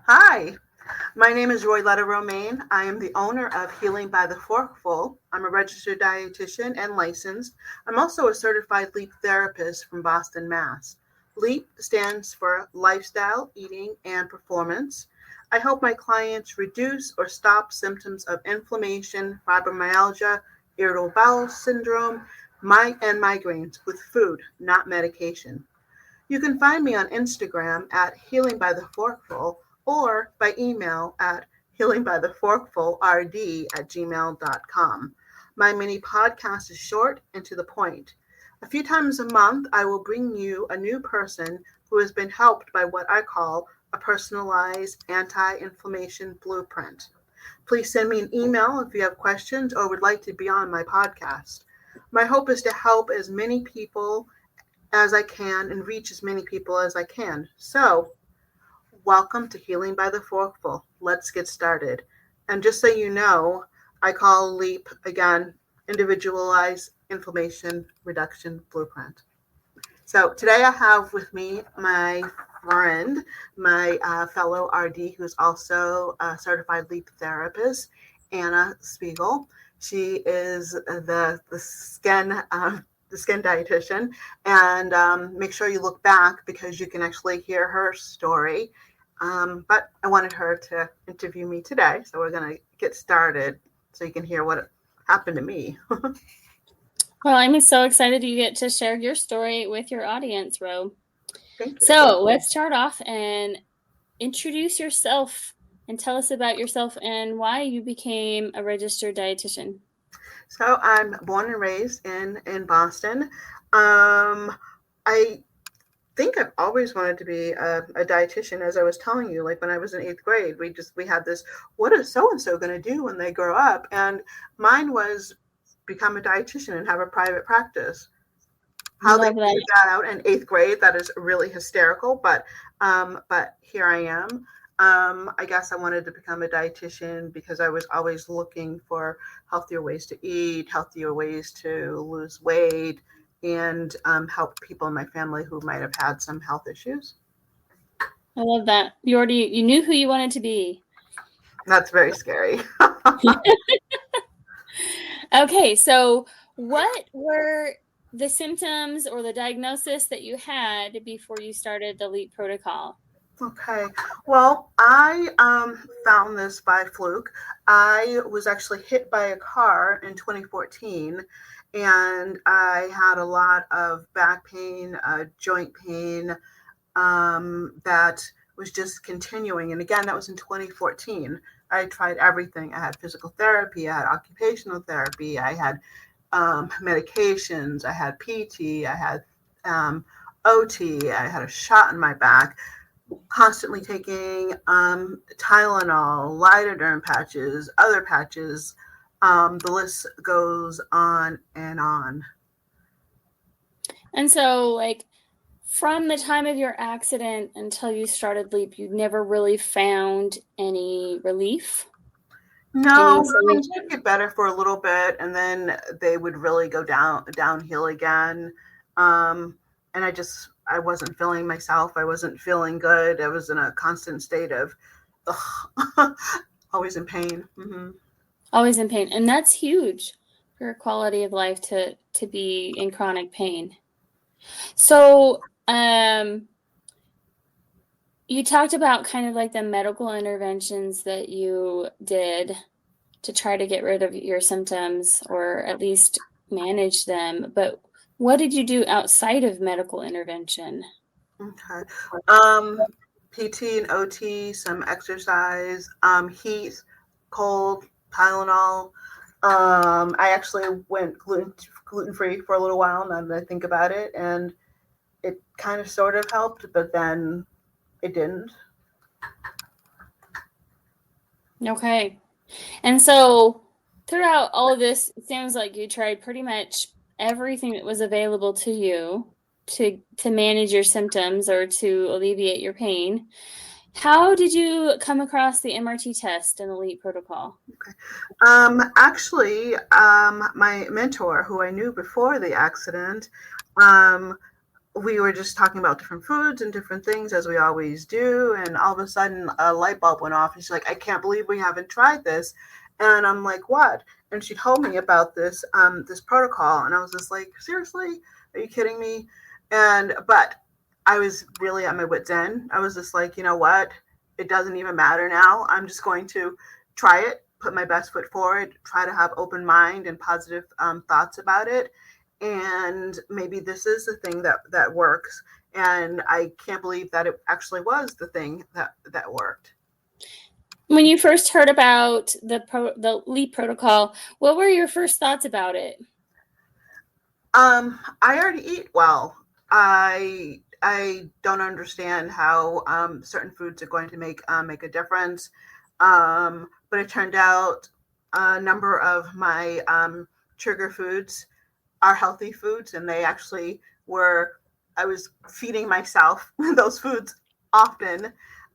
Hi, my name is Royletta Romaine. I am the owner of Healing by the Forkful. I'm a registered dietitian and licensed. I'm also a certified LEAP therapist from Boston, Mass. LEAP stands for Lifestyle, Eating, and Performance. I help my clients reduce or stop symptoms of inflammation, fibromyalgia, irritable bowel syndrome, and migraines with food, not medication. You can find me on Instagram at Healing by the Forkful or by email at healingbytheforkfulrd@gmail.com. My mini podcast is short and to the point. A few times a month, I will bring you a new person who has been helped by what I call a personalized anti-inflammation blueprint. Please send me an email if you have questions or would like to be on my podcast. My hope is to help as many people as I can and reach as many people as I can. So, welcome to Healing by the Forkful. Let's get started. And just so you know, I call LEAP, again, Individualized Inflammation Reduction Blueprint. So today I have with me my friend, my fellow RD, who's also a certified LEAP therapist, Anna Spiegel. She is the skin dietitian, and make sure you look back because you can actually hear her story. But I wanted her to interview me today, so we're going to get started so you can hear what happened to me. Well, I'm so excited you get to share your story with your audience, Ro. Thank you. So let's start off and introduce yourself and tell us about yourself and why you became a registered dietitian. So I'm born and raised in Boston. I think I've always wanted to be a dietitian, as I was telling you. Like when I was in 8th grade, we had this, what is so and so going to do when they grow up? And mine was become a dietitian and have a private practice. How they figured that out in 8th grade, that is really hysterical. But here I am. I guess I wanted to become a dietitian because I was always looking for healthier ways to eat, healthier ways to lose weight, and help people in my family who might have had some health issues. I love that. You knew who you wanted to be. That's very scary. Okay, so what were the symptoms or the diagnosis that you had before you started the LEAP protocol? Okay. Well, I found this by fluke. I was actually hit by a car in 2014, and I had a lot of back pain, joint pain that was just continuing. And again, that was in 2014. I tried everything. I had physical therapy, I had occupational therapy, I had medications, I had PT, I had OT, I had a shot in my back, constantly taking Tylenol, Lidoderm patches, other patches. The list goes on and on. And so, like, from the time of your accident until you started LEAP, you never really found any relief? No, they would get better for a little bit, and then they would really go downhill again. And I wasn't feeling myself. I wasn't feeling good. I was in a constant state of always in pain. Mm-hmm. Always in pain. And that's huge for your quality of life to be in chronic pain. So, you talked about kind of like the medical interventions that you did to try to get rid of your symptoms or at least manage them. But what did you do outside of medical intervention? Okay. PT and OT, some exercise, heat, cold, Tylenol. I actually went gluten-free for a little while, now that I think about it, and it kind of sort of helped, but then it didn't. Okay. And so throughout all of this, it sounds like you tried pretty much everything that was available to you to manage your symptoms or to alleviate your pain. How did you come across the MRT test and the LEAP protocol? Okay. My mentor, who I knew before the accident, we were just talking about different foods and different things as we always do. And all of a sudden a light bulb went off. And she's like, I can't believe we haven't tried this. And I'm like, what? And she told me about this protocol. And I was just like, seriously? Are you kidding me? But I was really at my wit's end. I was just like, you know what? It doesn't even matter now. I'm just going to try it, put my best foot forward, try to have open mind and positive thoughts about it. And maybe this is the thing that works. And I can't believe that it actually was the thing that worked. When you first heard about the LEAP protocol, what were your first thoughts about it? I already eat well. I don't understand how certain foods are going to make a difference. But it turned out a number of my trigger foods are healthy foods, and they actually were. I was feeding myself those foods often,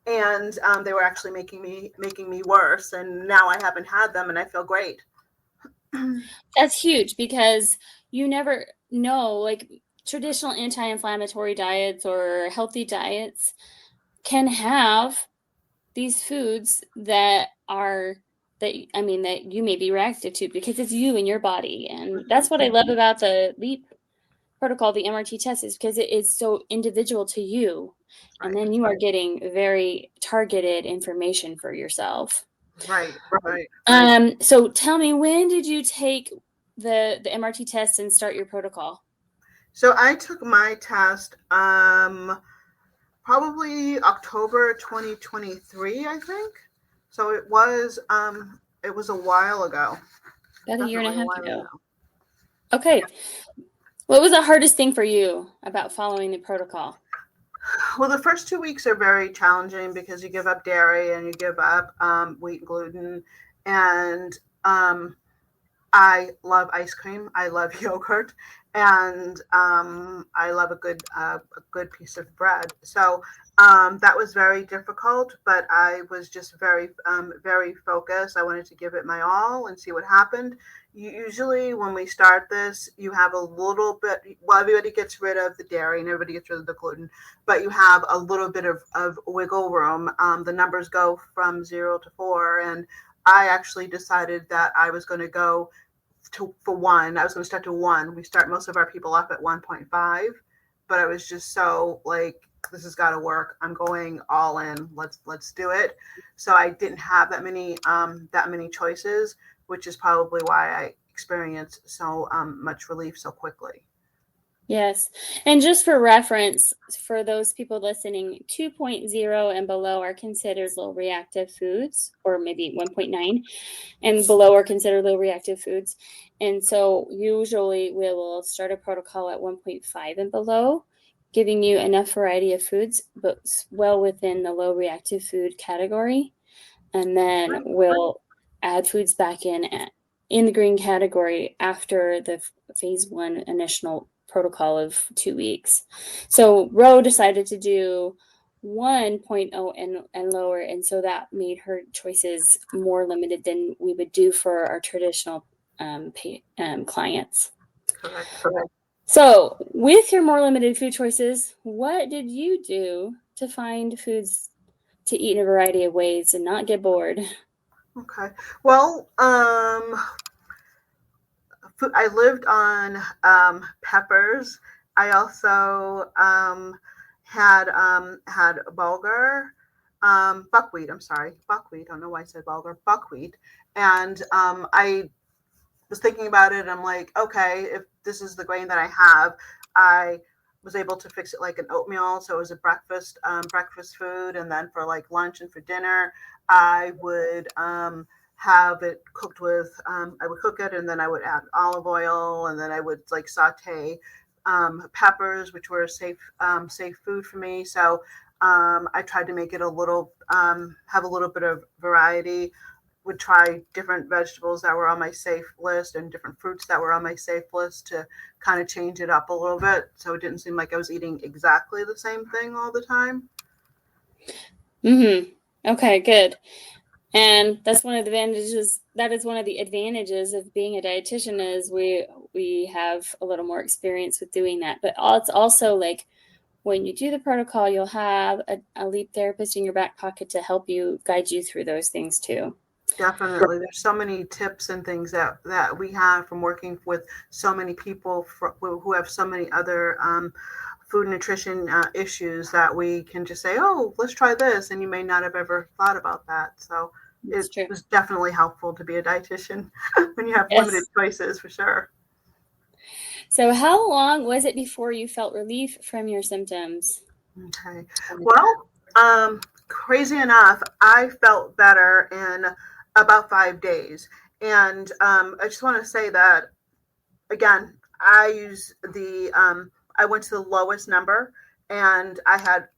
and they were actually making me worse. And now I haven't had them, and I feel great. That's huge, because you never know, like traditional anti-inflammatory diets or healthy diets can have these foods that you may be reactive to, because it's you and your body. And that's what I love about the LEAP protocol, the MRT test, is because it is so individual to you. Right. And then you are getting very targeted information for yourself. Right. So tell me, when did you take the MRT test and start your protocol? So I took my test probably October 2023, I think. So it was a while ago. About a year and a half ago. Okay. Yeah. What was the hardest thing for you about following the protocol? Well, the first 2 weeks are very challenging because you give up dairy and you give up wheat and gluten. And I love ice cream. I love yogurt. And I love a good piece of bread. So that was very difficult, but I was just very focused. I wanted to give it my all and see what happened. Usually when we start this, you have a little bit, well, everybody gets rid of the dairy and everybody gets rid of the gluten, but you have a little bit of wiggle room. The numbers go from 0 to 4. And I actually decided that I was going to go for 1. I was going to start to 1. We start most of our people off at 1.5, but I was just so like, this has got to work. I'm going all in. Let's do it. So I didn't have that many choices, which is probably why I experienced so much relief so quickly. Yes. And just for reference, for those people listening, 2.0 and below are considered low reactive foods, or maybe 1.9 and below are considered low reactive foods. And so usually we will start a protocol at 1.5 and below, giving you enough variety of foods, but well within the low reactive food category. And then we'll add foods back in the green category after the phase 1 initial protocol of 2 weeks. So Ro decided to do 1.0 and lower, and so that made her choices more limited than we would do for our traditional clients. Correct. So with your more limited food choices, what did you do to find foods to eat in a variety of ways and not get bored? Okay. Well, I lived on peppers. I also had bulgur, buckwheat. I'm sorry, buckwheat. I don't know why I said bulgur. Buckwheat. And I was thinking about it. I'm like, okay, if this is the grain that I have, I was able to fix it like an oatmeal. So it was a breakfast food. And then for like lunch and for dinner, I would have it cooked with, I would cook it and then I would add olive oil, and then I would like saute peppers, which were safe food for me. So I tried to make it have a little bit of variety. Would try different vegetables that were on my safe list and different fruits that were on my safe list to kind of change it up a little bit, so it didn't seem like I was eating exactly the same thing all the time. Okay, good. And that's one of the advantages. That is one of the advantages of being a dietitian, is we have a little more experience with doing that. But it's also like when you do the protocol, you'll have a LEAP therapist in your back pocket to help you guide you through those things too. Definitely. There's so many tips and things that we have from working with so many people who have so many other food and nutrition issues that we can just say, oh, let's try this. And you may not have ever thought about that. So it was definitely helpful to be a dietitian when you have limited choices, for sure. So how long was it before you felt relief from your symptoms? Okay. Well, crazy enough, I felt better in about 5 days. And I just want to say that, again, I went to the lowest number, and I had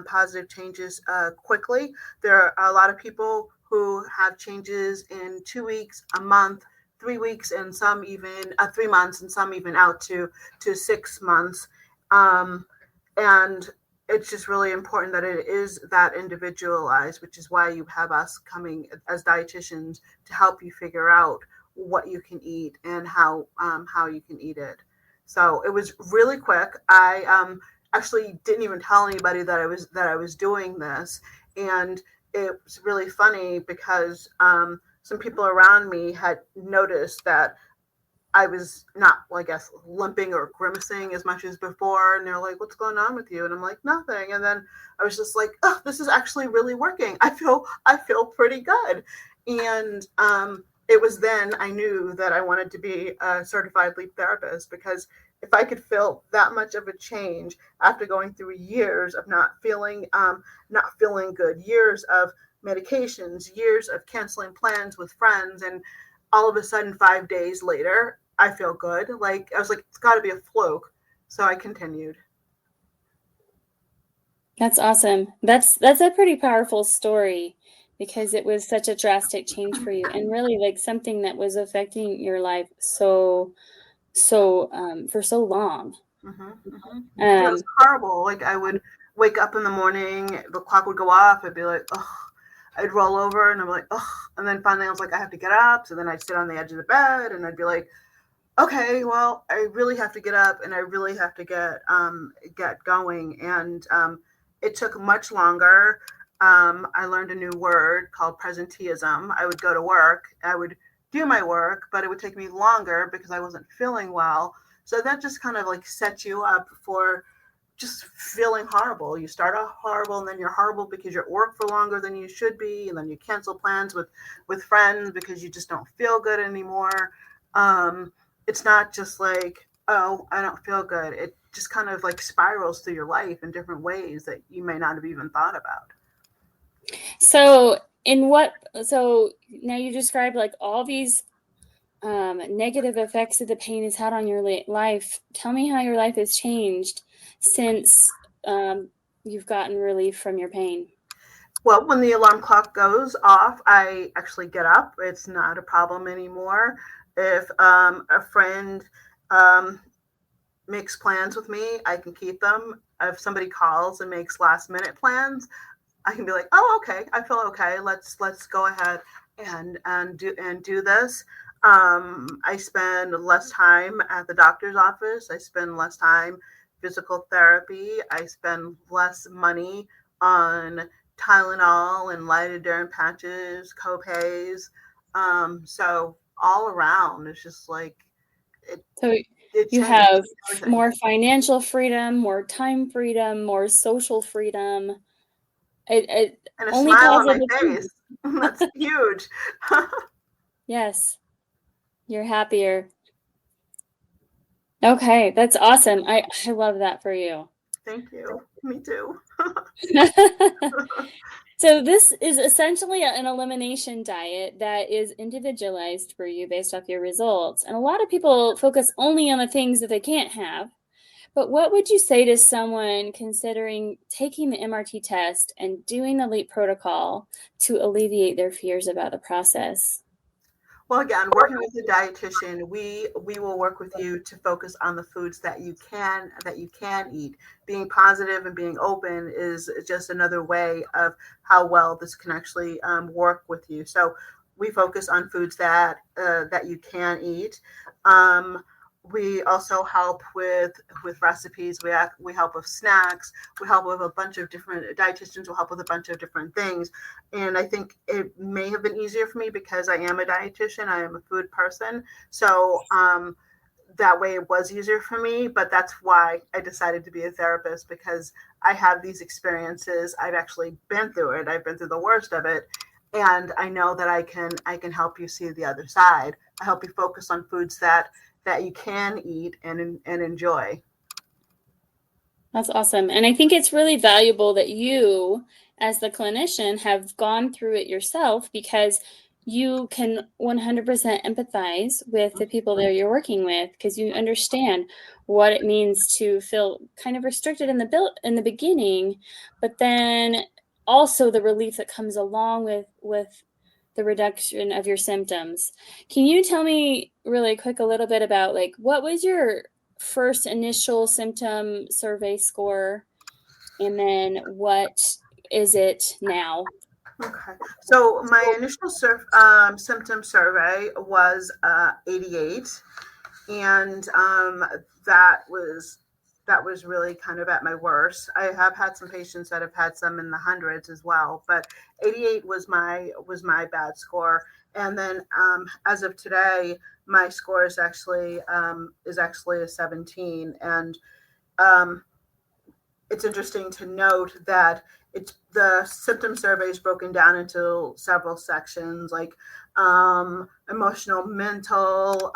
positive changes quickly. There are a lot of people who have changes in 2 weeks, a month, 3 weeks, and some even 3 months, and some even out to 6 months. And it's just really important that it is that individualized, which is why you have us coming as dietitians to help you figure out what you can eat and how you can eat it. So it was really quick. I actually didn't even tell anybody that I was doing this, and it was really funny because some people around me had noticed that I was not, well, I guess, limping or grimacing as much as before. And they're like, what's going on with you? And I'm like, nothing. And then I was just like, oh, this is actually really working. I feel pretty good. And it was then I knew that I wanted to be a certified LEAP therapist, because if I could feel that much of a change after going through years of not feeling good, years of medications, years of canceling plans with friends, and all of a sudden 5 days later, I feel good. Like, I was like, it's got to be a fluke. So I continued. That's awesome. That's a pretty powerful story, because it was such a drastic change for you, and really like something that was affecting your life so for so long. It was horrible. Like, I would wake up in the morning, the clock would go off. I'd be like, oh, I'd roll over and I'm like, oh, and then finally I was like, I have to get up. So then I'd sit on the edge of the bed and I'd be like, okay, well, I really have to get up and I really have to get going. And it took much longer. I learned a new word called presenteeism. I would go to work, I would do my work, but it would take me longer because I wasn't feeling well. So that just kind of like sets you up for just feeling horrible. You start off horrible, and then you're horrible because you're at work for longer than you should be, and then you cancel plans with friends because you just don't feel good anymore. It's not just like, oh, I don't feel good. It just kind of like spirals through your life in different ways that you may not have even thought about. So now you described like all these negative effects that the pain has had on your life. Tell me how your life has changed since you've gotten relief from your pain. Well, when the alarm clock goes off, I actually get up. It's not a problem anymore. If a friend makes plans with me, I can keep them. If somebody calls and makes last minute plans, I can be like, oh, okay, I feel okay. Let's go ahead and do this. I spend less time at the doctor's office. I spend less time physical therapy. I spend less money on Tylenol and Lidoderm patches, co-pays. So all around, it's just like you have more financial freedom, more time freedom, more social freedom. And a smile on my face. That's huge. Yes. You're happier. Okay, that's awesome. I love that for you. Thank you. Me too. So this is essentially an elimination diet that is individualized for you based off your results. And a lot of people focus only on the things that they can't have. But what would you say to someone considering taking the MRT test and doing the LEAP protocol to alleviate their fears about the process? Well, again, working with a dietitian, we will work with you to focus on the foods that you can eat. Being positive and being open is just another way of how well this can actually work with you. So we focus on foods that you can eat. we also help with recipes. We help with snacks. We help with a bunch of different dietitians will help with a bunch of different things. And I think it may have been easier for me because I am a dietitian. I am a food person. So that way it was easier for me. But that's why I decided to be a therapist, because I have these experiences. I've actually been through it. I've been through the worst of it. And I know that I can help you see the other side. I help you focus on foods that you can eat and enjoy. That's awesome. And I think it's really valuable that you, as the clinician, have gone through it yourself, because you can 100% empathize with the people that you're working with, because you understand what it means to feel kind of restricted in the beginning, but then also the relief that comes along with the reduction of your symptoms. Can you tell me really quick a little bit about, like, what was your first initial symptom survey score, and then what is it now? Okay. So my initial symptom survey was 88, and that was really kind of at my worst. I have had some patients that have had some in the hundreds as well, but 88 was my bad score. And then as of today, my score is actually a 17. And it's interesting to note that the symptom survey is broken down into several sections, like emotional, mental,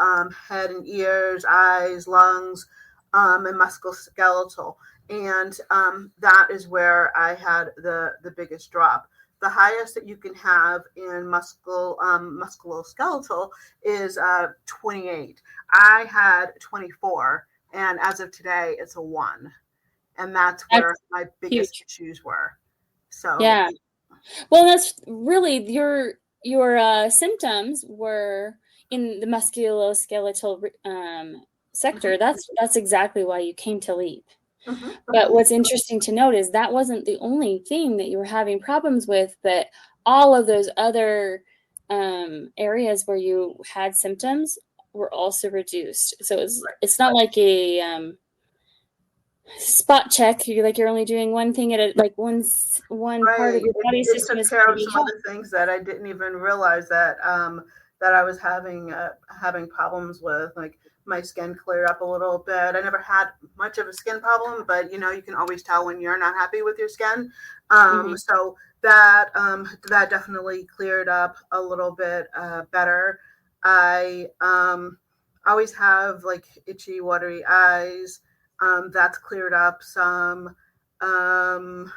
head and ears, eyes, lungs, and musculoskeletal. And that is where I had the biggest drop. The highest that you can have in musculoskeletal is 28. I had 24, and as of today, it's a 1. And that's where my biggest huge issues were. So yeah. Well, that's really your symptoms were in the musculoskeletal sector. That's exactly why you came to LEAP. But what's interesting to note is that wasn't the only thing that you were having problems with, but all of those other areas where you had symptoms were also reduced. So it's not like a spot check. You're only doing one thing at a, like one part of right. your body It system took is care going to of be some helped. other things that I didn't even realize that I was having problems with. Like my skin cleared up a little bit. I never had much of a skin problem, but you can always tell when you're not happy with your skin. So that definitely cleared up a little bit better. I always have like itchy, watery eyes. That's cleared up some. I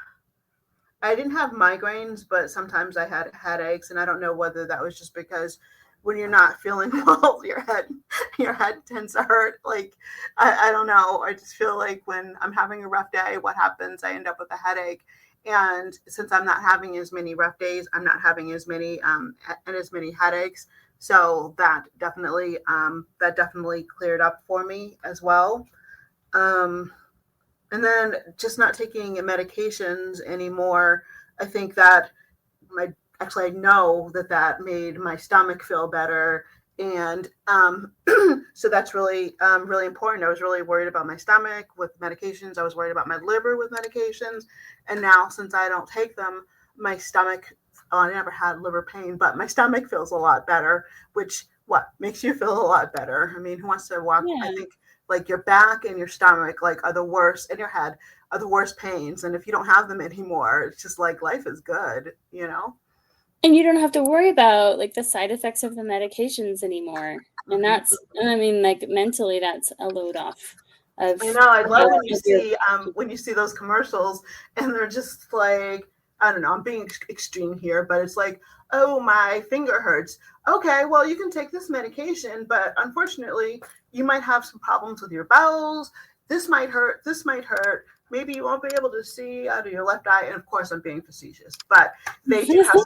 didn't have migraines, but sometimes I had headaches, and I don't know whether that was just because when you're not feeling well, your head tends to hurt. Like I don't know. I just feel like when I'm having a rough day, what happens? I end up with a headache. And since I'm not having as many rough days, I'm not having as many headaches. So that definitely cleared up for me as well. And then just not taking medications anymore. I think that I know that made my stomach feel better. And so that's really, really important. I was really worried about my stomach with medications. I was worried about my liver with medications. And now, since I don't take them, my stomach, I never had liver pain, but my stomach feels a lot better, which makes you feel a lot better. I mean, who wants to walk? Yeah. I think like your back and your stomach are the worst, and your head are the worst pains. And if you don't have them anymore, it's just like life is good. And you don't have to worry about like the side effects of the medications anymore. And I mean, like mentally, that's a load off of. I know. I love when you see those commercials, and they're just like, I don't know. I'm being extreme here, but it's like, oh, my finger hurts. Okay, well, you can take this medication, but unfortunately, you might have some problems with your bowels. This might hurt. This might hurt. Maybe you won't be able to see out of your left eye. And of course, I'm being facetious, but they do have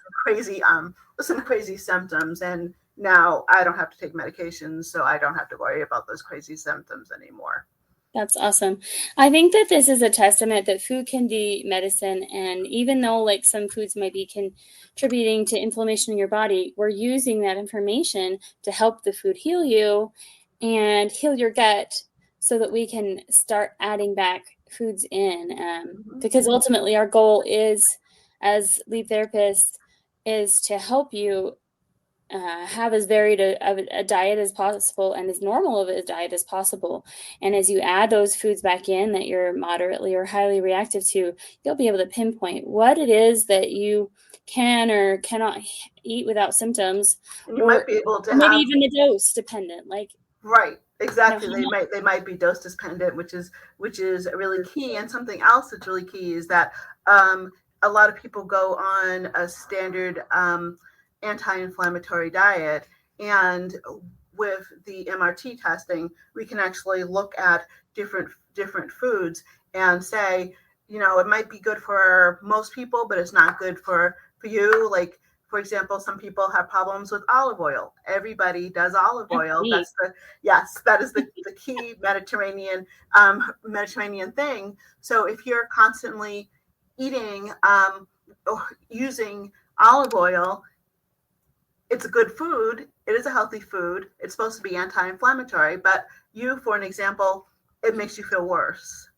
some crazy symptoms. And now I don't have to take medications, so I don't have to worry about those crazy symptoms anymore. That's awesome. I think that this is a testament that food can be medicine. And even though like some foods might be contributing to inflammation in your body, we're using that information to help the food heal you. and heal your gut so that we can start adding back foods in. Because ultimately our goal is, as lead therapists, is to help you have as varied a diet as possible and as normal of a diet as possible. And as you add those foods back in that you're moderately or highly reactive to, you'll be able to pinpoint what it is that you can or cannot eat without symptoms. And you might be able to maybe have, even the dose dependent, like right, exactly. you know, They might be dose dependent, which is really key. And something else that's really key is that a lot of people go on a standard anti-inflammatory diet, and with the MRT testing, we can actually look at different foods and say, you know, it might be good for most people, but it's not good for you. Like, for example, some people have problems with olive oil. Everybody does olive oil. That's that is the key Mediterranean thing. So if you're constantly eating or using olive oil, it's a good food. It is a healthy food. It's supposed to be anti-inflammatory, but for an example, it makes you feel worse.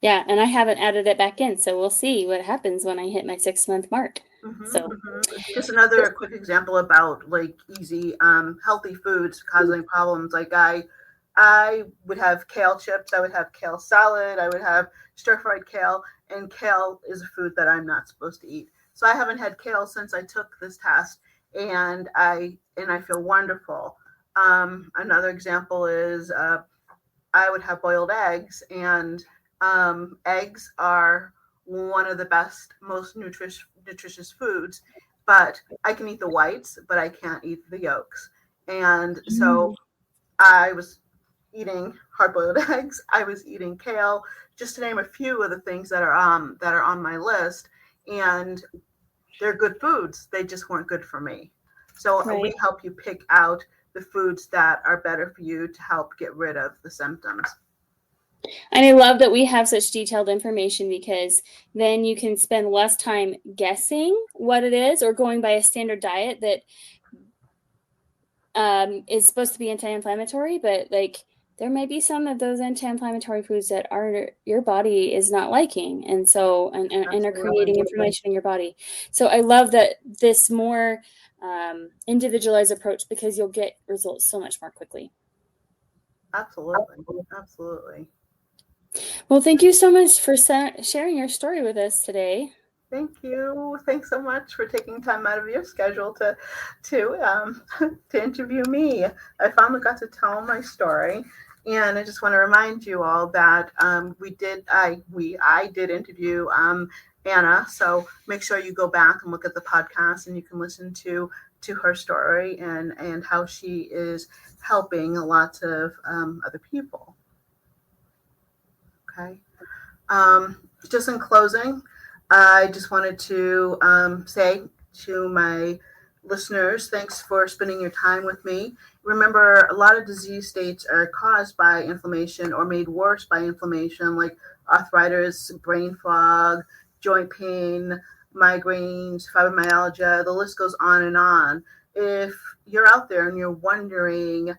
Yeah, and I haven't added it back in, so we'll see what happens when I hit my 6-month mark. Just another quick example about like easy, healthy foods causing problems. Like I would have kale chips. I would have kale salad. I would have stir-fried kale, and kale is a food that I'm not supposed to eat. So I haven't had kale since I took this test, and I feel wonderful. Another example is I would have boiled eggs, and eggs are one of the best, most nutritious foods, but I can eat the whites, but I can't eat the yolks. And so I was eating hard-boiled eggs. I was eating kale, just to name a few of the things that are on my list. And they're good foods. They just weren't good for me. So we help you pick out the foods that are better for you to help get rid of the symptoms. And I love that we have such detailed information, because then you can spend less time guessing what it is or going by a standard diet that is supposed to be anti-inflammatory, but like there may be some of those anti-inflammatory foods that your body is not liking, and so and are creating inflammation in your body. So I love that this more individualized approach, because you'll get results so much more quickly. Absolutely. Well, thank you so much for sharing your story with us today. Thank you. Thanks so much for taking time out of your schedule to interview me. I finally got to tell my story, and I just want to remind you all that I did interview Anna. So make sure you go back and look at the podcast, and you can listen to her story and how she is helping lots of other people. Okay. Just in closing, I just wanted to say to my listeners, thanks for spending your time with me. Remember, a lot of disease states are caused by inflammation or made worse by inflammation, like arthritis, brain fog, joint pain, migraines, fibromyalgia. The list goes on and on. If you're out there and you're wondering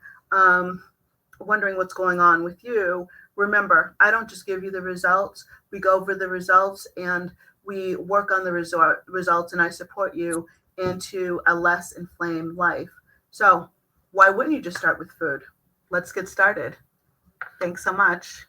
what's going on with you, remember, I don't just give you the results. We go over the results and we work on the results, and I support you into a less inflamed life. So why wouldn't you just start with food? Let's get started. Thanks so much.